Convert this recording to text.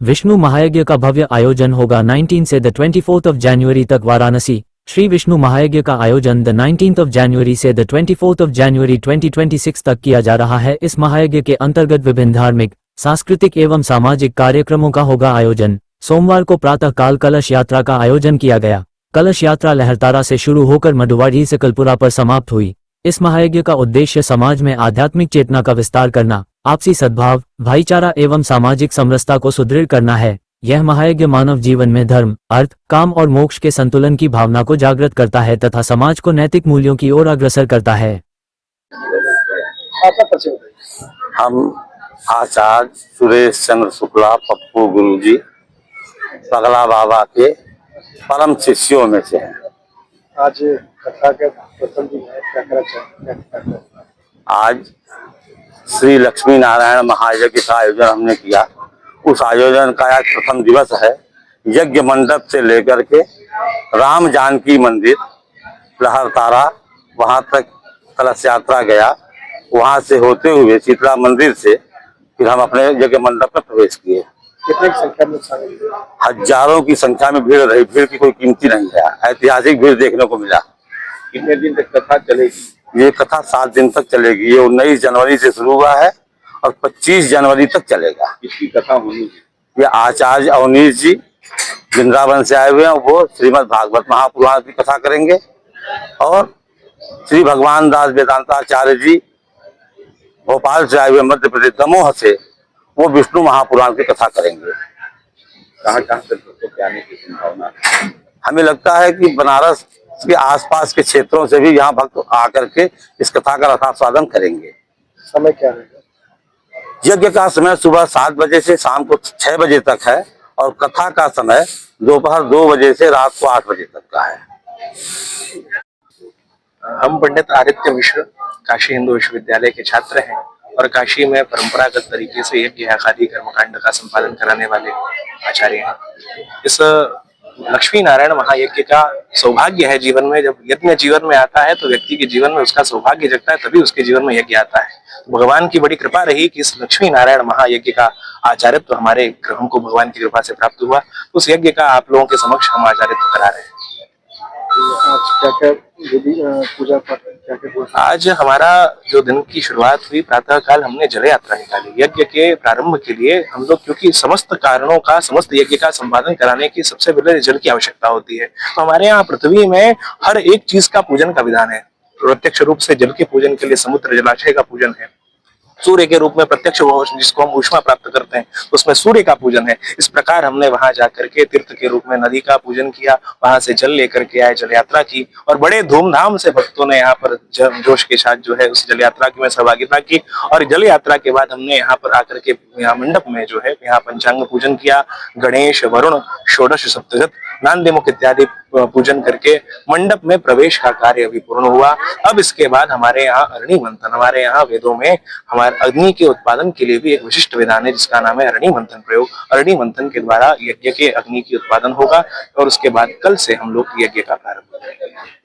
विष्णु महायज्ञ का भव्य आयोजन होगा 19 से 24 जनवरी तक वाराणसी। श्री विष्णु महायज्ञ का आयोजन 19 जनवरी से 24 जनवरी 2026 तक किया जा रहा है। इस महायज्ञ के अंतर्गत विभिन्न धार्मिक, सांस्कृतिक एवं सामाजिक कार्यक्रमों का होगा आयोजन। सोमवार को प्रातः काल कलश यात्रा का आयोजन किया गया। कलश यात्रा लहरतारा से शुरू होकर मडुवाड़ी सकलपुरा पर समाप्त हुई। इस महायज्ञ का उद्देश्य समाज में आध्यात्मिक चेतना का विस्तार करना, आपसी सद्भाव, भाईचारा एवं सामाजिक समरसता को सुदृढ़ करना है। यह महायज्ञ मानव जीवन में धर्म, अर्थ, काम और मोक्ष के संतुलन की भावना को जागृत करता है तथा समाज को नैतिक मूल्यों की ओर अग्रसर करता है। हम आचार्य सुरेश चंद्र शुक्ला पप्पू गुरुजी पगला बाबा के परम शिष्यों में से हैं। आज कथा के प्रथम दिन है, क्या करना चाहिए? आज श्री लक्ष्मी नारायण महायज्ञ का आयोजन हमने किया। उस आयोजन का आज प्रथम दिवस है। यज्ञ मंडप से लेकर के राम जानकी मंदिर लहरतारा वहां तक कलश यात्रा गया। वहां से होते हुए शीतला मंदिर से फिर हम अपने यज्ञ मंडप में प्रवेश किए। कितने की संख्या में शामिल हुए? हजारों की संख्या में भीड़ रही। भीड़ की कोई गिनती नहीं है। ऐतिहासिक भीड़ देखने को मिला। कितने दिन तक कथा चलेगी? ये कथा 7 दिन तक चलेगी। ये 19 जनवरी से शुरू हुआ है और 25 जनवरी तक चलेगा। इसकी कथा होनी है। ये आचार्य अवनीश जी वृंदावन से आए हुए हैं। वो श्रीमद् भागवत महापुराण की कथा करेंगे और श्री भगवान दास वेदांताचार्य जी भोपाल से आए हुए मध्य प्रदेश दमोह से वो विष्णु महापुराण की कथा करेंगे। कहाँ से भक्तों के आने की संभावना? हमें लगता है कि बनारस के आसपास के क्षेत्रों से भी यहाँ भक्त आकर के इस कथा का रथास्वादन करेंगे। समय क्या रहेगा? यज्ञ का समय सुबह 7 बजे से शाम को 6 बजे तक है और कथा का समय दोपहर 2 बजे से रात को 8 बजे तक का है। हम पंडित आदित्य मिश्र काशी हिंदू विश्वविद्यालय के छात्र हैं और काशी में परंपरागत तरीके से यज्ञ आदि कर्मकांड का संपादन कराने वाले आचार्य हैं। इस लक्ष्मी नारायण महायज्ञ का सौभाग्य है जीवन में। जब यज्ञ जीवन में आता है तो व्यक्ति के जीवन में उसका सौभाग्य जगता है, तभी उसके जीवन में यज्ञ आता है। तो भगवान की बड़ी कृपा रही कि इस लक्ष्मी नारायण महायज्ञ का आचार्यत्व हमारे हमको भगवान की कृपा से प्राप्त हुआ। उस यज्ञ का आप लोगों के समक्ष हम आचार्यत्व करा रहे हैं। आज क्या क्या पूजा पाठ क्या? आज हमारा जो दिन की शुरुआत हुई, प्रातः काल हमने जल यात्रा निकाली। यज्ञ के प्रारंभ के लिए हम लोग, क्योंकि समस्त कारणों का, समस्त यज्ञ का संपादन कराने की सबसे पहले जल की आवश्यकता होती है। तो हमारे यहाँ पृथ्वी में हर एक चीज का पूजन का विधान है। प्रत्यक्ष रूप से जल के पूजन के लिए समुद्र जलाशय का पूजन है। सूर्य के रूप में प्रत्यक्ष जिसको हम ऊष्मा प्राप्त करते हैं उसमें सूर्य का पूजन है। इस प्रकार हमने वहां जाकर के तीर्थ के रूप में नदी का पूजन किया, वहां से जल लेकर के आए, जल यात्रा की और बड़े धूमधाम से भक्तों ने यहाँ पर जोश के साथ जो है उस जल यात्रा की में सहभागिता की। और जल यात्रा के बाद हमने यहाँ पर आकर के यहाँ मंडप में जो है यहाँ पंचांग पूजन किया। गणेश, वरुण, षोडश सप्तशत, नांदीमुख इत्यादि पूजन करके मंडप में प्रवेश का कार्य अभी पूर्ण हुआ। अब इसके बाद हमारे यहाँ अरणि मंथन, हमारे यहाँ वेदों में हमारे अग्नि के उत्पादन के लिए भी एक विशिष्ट विधान है जिसका नाम है अरणि मंथन प्रयोग। अरणि मंथन के द्वारा यज्ञ के अग्नि की उत्पादन होगा और उसके बाद कल से हम लोग यज्ञ का प्रारंभ करेंगे।